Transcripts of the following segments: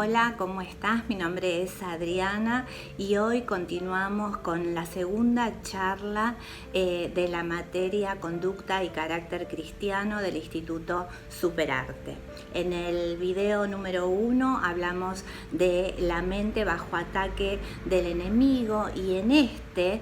Hola, ¿cómo estás? Mi nombre es Adriana y hoy continuamos con la segunda charla de la materia Conducta y Carácter Cristiano del Instituto Superarte. En el video número 1 hablamos de la mente bajo ataque del enemigo y en este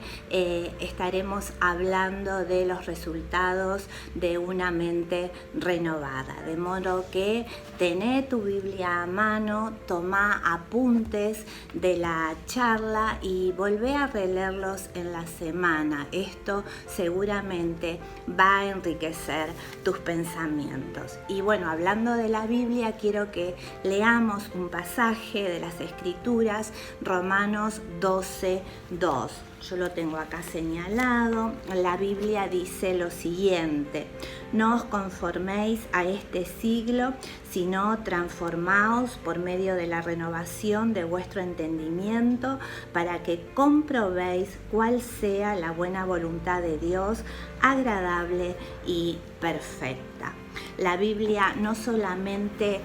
estaremos hablando de los resultados de una mente renovada. De modo que tené tu Biblia a mano, toma apuntes de la charla y volvé a releerlos en la semana. Esto seguramente va a enriquecer tus pensamientos. Y bueno, hablando de la Biblia, quiero que leamos un pasaje de las Escrituras, Romanos 12:2. Yo lo tengo acá señalado. La Biblia dice lo siguiente: no os conforméis a este siglo, sino transformaos por medio de la renovación de vuestro entendimiento, para que comprobéis cuál sea la buena voluntad de Dios, agradable y perfecta. La Biblia no solamente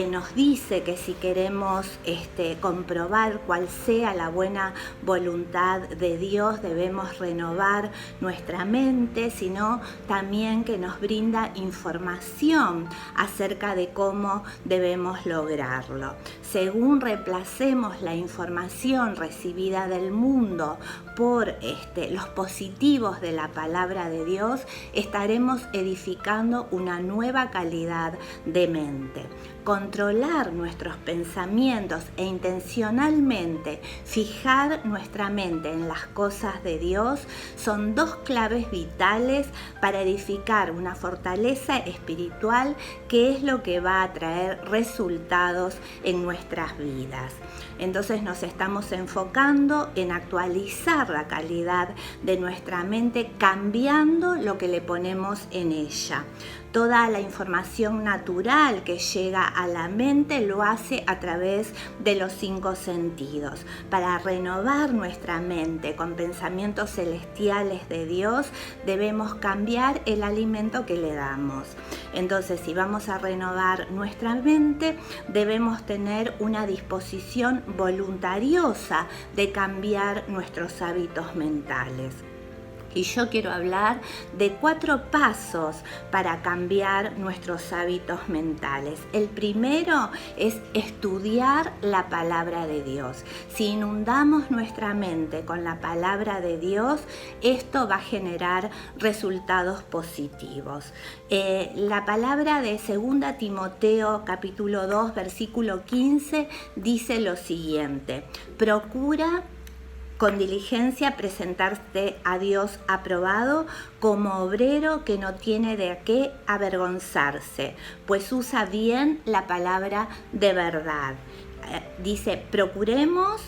nos dice que si queremos comprobar cuál sea la buena voluntad de Dios, debemos renovar nuestra mente, sino también que nos brinda información acerca de cómo debemos lograrlo. Según reemplacemos la información recibida del mundo por los positivos de la palabra de Dios, estaremos edificando una nueva calidad de mente. Controlar nuestros pensamientos e intencionalmente fijar nuestra mente en las cosas de Dios son dos claves vitales para edificar una fortaleza espiritual, que es lo que va a traer resultados en nuestras vidas. Entonces nos estamos enfocando en actualizar la calidad de nuestra mente, cambiando lo que le ponemos en ella. Toda la información natural que llega a la mente lo hace a través de los 5 sentidos. Para renovar nuestra mente con pensamientos celestiales de Dios, debemos cambiar el alimento que le damos. Entonces, si vamos a renovar nuestra mente, debemos tener una disposición voluntariosa de cambiar nuestros hábitos mentales. Y yo quiero hablar de 4 pasos para cambiar nuestros hábitos mentales. El primero es estudiar la palabra de Dios. Si inundamos nuestra mente con la palabra de Dios, esto va a generar resultados positivos. La palabra de 2 Timoteo capítulo 2 versículo 15 dice lo siguiente: procura con diligencia presentarte a Dios aprobado, como obrero que no tiene de qué avergonzarse, pues usa bien la palabra de verdad. Dice, procuremos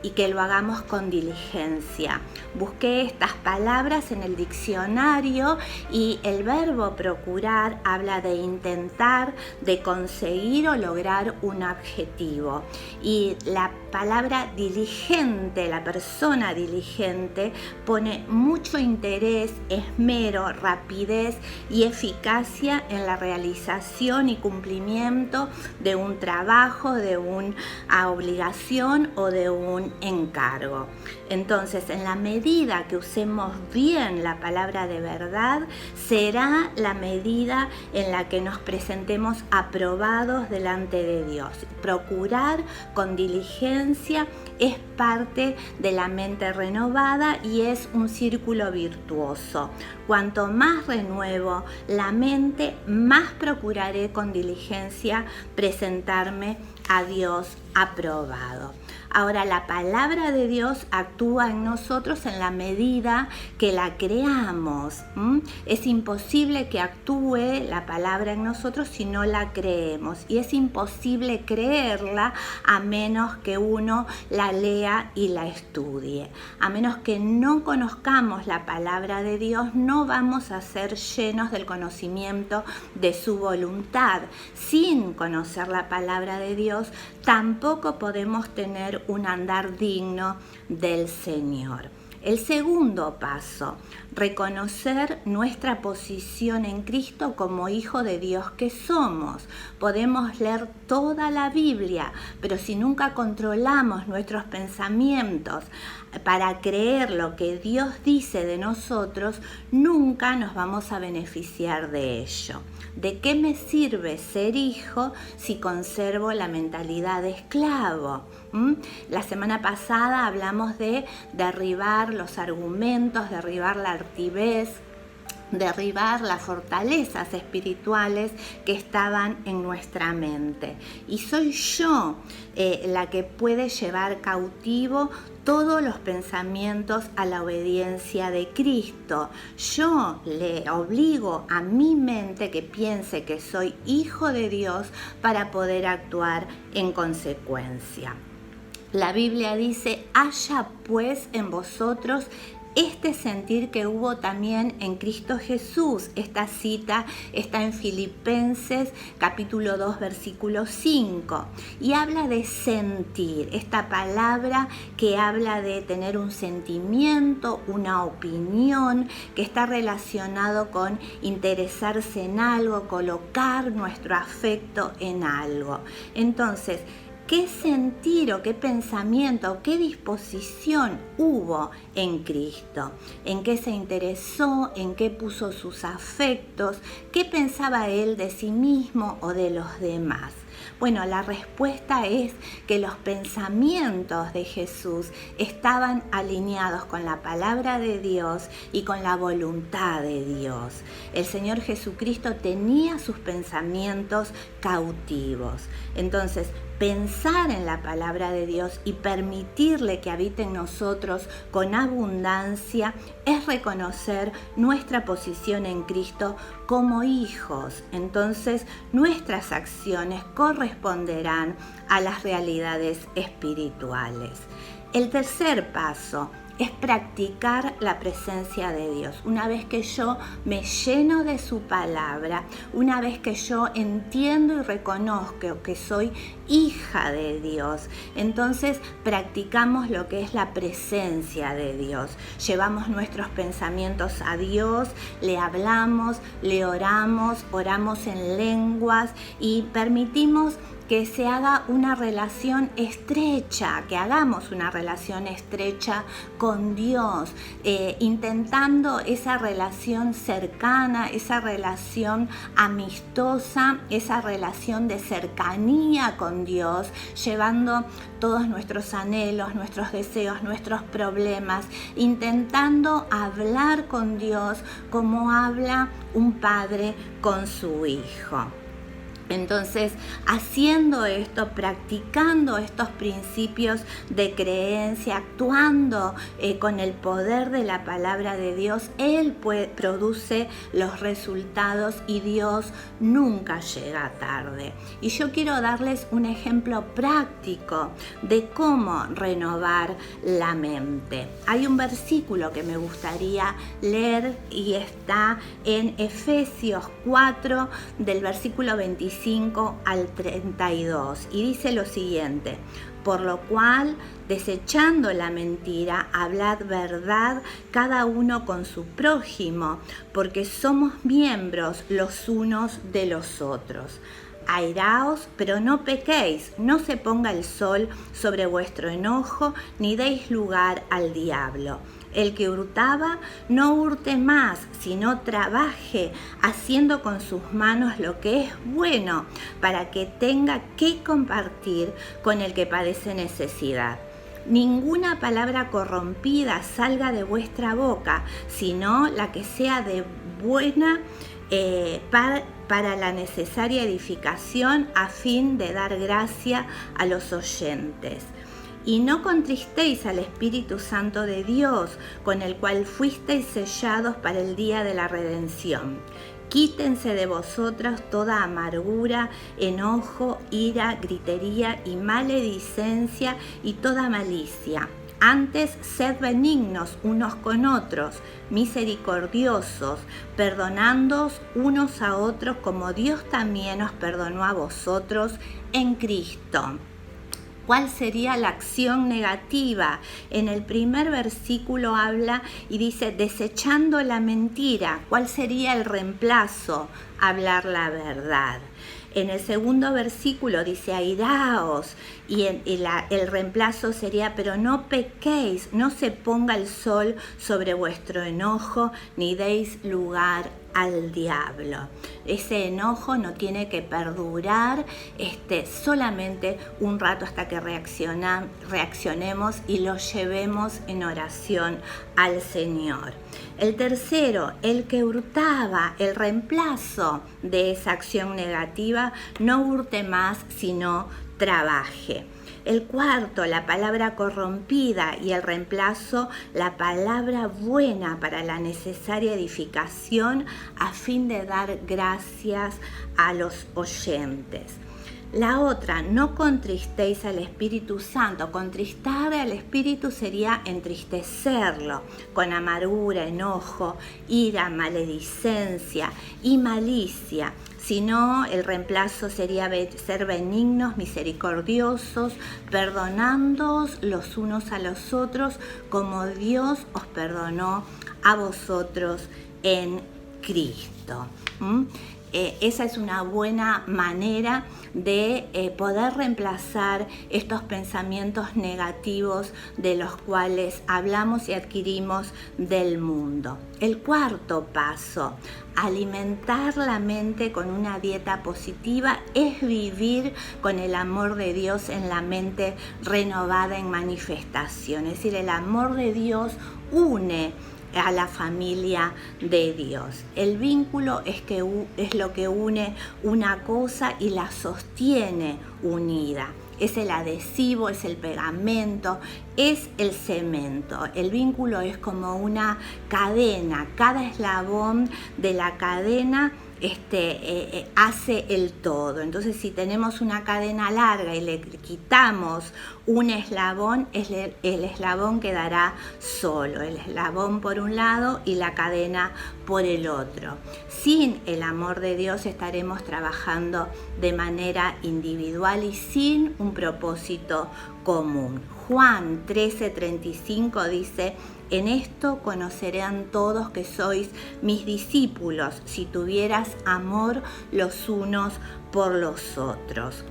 y que lo hagamos con diligencia. Busqué estas palabras en el diccionario y el verbo procurar habla de intentar, de conseguir o lograr un objetivo. Y la palabra diligente, la persona diligente, pone mucho interés, esmero, rapidez y eficacia en la realización y cumplimiento de un trabajo, de una obligación o de un encargo. Entonces, en la medida que usemos bien la palabra de verdad, será la medida en la que nos presentemos aprobados delante de Dios. Procurar con diligencia es parte de la mente renovada y es un círculo virtuoso. Cuanto más renuevo la mente, más procuraré con diligencia presentarme a Dios aprobado. Ahora, la palabra de Dios actúa en nosotros en la medida que la creamos. Es imposible que actúe la palabra en nosotros si no la creemos. Y es imposible creerla a menos que uno la lea y la estudie. A menos que no conozcamos la palabra de Dios, no vamos a ser llenos del conocimiento de su voluntad. Sin conocer la palabra de Dios, tampoco podemos tener un andar digno del Señor. El segundo paso, reconocer nuestra posición en Cristo como hijo de Dios que somos. Podemos leer toda la Biblia, pero si nunca controlamos nuestros pensamientos para creer lo que Dios dice de nosotros, nunca nos vamos a beneficiar de ello. ¿De qué me sirve ser hijo si conservo la mentalidad de esclavo? La semana pasada hablamos de derribar los argumentos, derribar la altivez, derribar las fortalezas espirituales que estaban en nuestra mente. Y soy yo la que puede llevar cautivo todos los pensamientos a la obediencia de Cristo. Yo le obligo a mi mente que piense que soy hijo de Dios para poder actuar en consecuencia. La Biblia dice, haya pues en vosotros este sentir que hubo también en Cristo Jesús. Esta cita está en Filipenses capítulo 2 versículo 5 y habla de sentir, esta palabra que habla de tener un sentimiento, una opinión, que está relacionado con interesarse en algo, colocar nuestro afecto en algo. Entonces, ¿qué sentir o qué pensamiento o qué disposición hubo en Cristo? ¿En qué se interesó? ¿En qué puso sus afectos? ¿Qué pensaba Él de sí mismo o de los demás? Bueno, la respuesta es que los pensamientos de Jesús estaban alineados con la palabra de Dios y con la voluntad de Dios. El Señor Jesucristo tenía sus pensamientos cautivos. Entonces, pensar en la palabra de Dios y permitirle que habite en nosotros con abundancia es reconocer nuestra posición en Cristo como hijos. Entonces, nuestras acciones corresponderán a las realidades espirituales. El tercer paso es practicar la presencia de Dios. Una vez que yo me lleno de su palabra, una vez que yo entiendo y reconozco que soy hija de Dios, entonces practicamos lo que es la presencia de Dios. Llevamos nuestros pensamientos a Dios, le hablamos, le oramos, oramos en lenguas y permitimos que se haga una relación estrecha, que hagamos una relación estrecha con Dios, intentando esa relación cercana, esa relación amistosa, esa relación de cercanía con Dios, llevando todos nuestros anhelos, nuestros deseos, nuestros problemas, intentando hablar con Dios como habla un padre con su hijo. Entonces, haciendo esto, practicando estos principios de creencia, actuando con el poder de la palabra de Dios, Él produce los resultados y Dios nunca llega tarde. Y yo quiero darles un ejemplo práctico de cómo renovar la mente. Hay un versículo que me gustaría leer y está en Efesios 4, del versículo 25 al 32, y dice lo siguiente: por lo cual, desechando la mentira, hablad verdad cada uno con su prójimo, porque somos miembros los unos de los otros. Airaos, pero no pequéis, no se ponga el sol sobre vuestro enojo, ni deis lugar al diablo. El que hurtaba, no hurte más, sino trabaje, haciendo con sus manos lo que es bueno, para que tenga que compartir con el que padece necesidad. Ninguna palabra corrompida salga de vuestra boca, sino la que sea de buena para la necesaria edificación, a fin de dar gracia a los oyentes. Y no contristéis al Espíritu Santo de Dios, con el cual fuisteis sellados para el día de la redención. Quítense de vosotros toda amargura, enojo, ira, gritería y maledicencia y toda malicia. Antes, sed benignos unos con otros, misericordiosos, perdonándoos unos a otros como Dios también os perdonó a vosotros en Cristo. ¿Cuál sería la acción negativa? En el primer versículo habla y dice, desechando la mentira. ¿Cuál sería el reemplazo? Hablar la verdad. En el segundo versículo dice, airaos, y el reemplazo sería, pero no pequéis, no se ponga el sol sobre vuestro enojo, ni deis lugar al diablo. Ese enojo no tiene que perdurar solamente un rato hasta que reaccionemos y lo llevemos en oración al Señor. El tercero, el que hurtaba, el reemplazo de esa acción negativa, no hurte más, sino trabaje. El cuarto, la palabra corrompida, y el reemplazo, la palabra buena para la necesaria edificación a fin de dar gracias a los oyentes. La otra, no contristéis al Espíritu Santo. Contristar al Espíritu sería entristecerlo con amargura, enojo, ira, maledicencia y malicia. Sino el reemplazo sería ser benignos, misericordiosos, perdonándoos los unos a los otros, como Dios os perdonó a vosotros en Cristo. Esa es una buena manera de poder reemplazar estos pensamientos negativos de los cuales hablamos y adquirimos del mundo. El cuarto paso, alimentar la mente con una dieta positiva, es vivir con el amor de Dios en la mente renovada en manifestación. Es decir, el amor de Dios une a la familia de Dios. El vínculo es lo que une una cosa y la sostiene unida. Es el adhesivo, es el pegamento, es el cemento. El vínculo es como una cadena. Cada eslabón de la cadena hace el todo. Entonces, si tenemos una cadena larga y le quitamos un eslabón, el eslabón quedará solo, el eslabón por un lado y la cadena por el otro. Sin el amor de Dios estaremos trabajando de manera individual y sin un propósito común. Juan 13:35 dice, en esto conocerán todos que sois mis discípulos, si tuvieras amor los unos por los otros.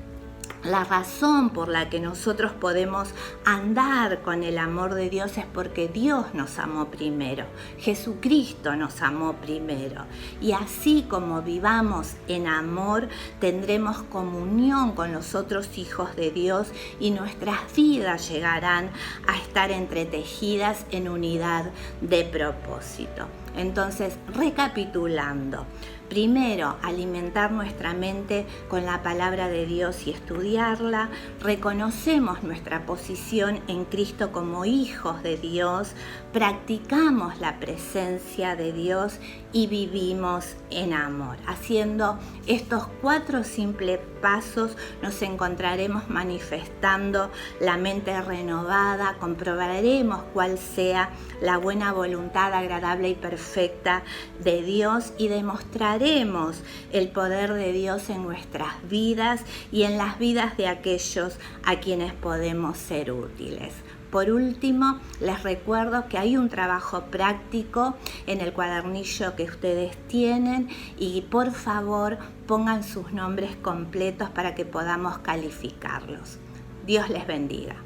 La razón por la que nosotros podemos andar con el amor de Dios es porque Dios nos amó primero, Jesucristo nos amó primero. Y así como vivamos en amor, tendremos comunión con los otros hijos de Dios y nuestras vidas llegarán a estar entretejidas en unidad de propósito. Entonces, recapitulando, primero, alimentar nuestra mente con la palabra de Dios y estudiarla. Reconocemos nuestra posición en Cristo como hijos de Dios, practicamos la presencia de Dios y vivimos en amor. Haciendo estos 4 simples pasos nos encontraremos manifestando la mente renovada, comprobaremos cuál sea la buena voluntad agradable y perfecta de Dios y demostraremos el poder de Dios en nuestras vidas y en las vidas de aquellos a quienes podemos ser útiles. Por último, les recuerdo que hay un trabajo práctico en el cuadernillo que ustedes tienen y por favor pongan sus nombres completos para que podamos calificarlos. Dios les bendiga.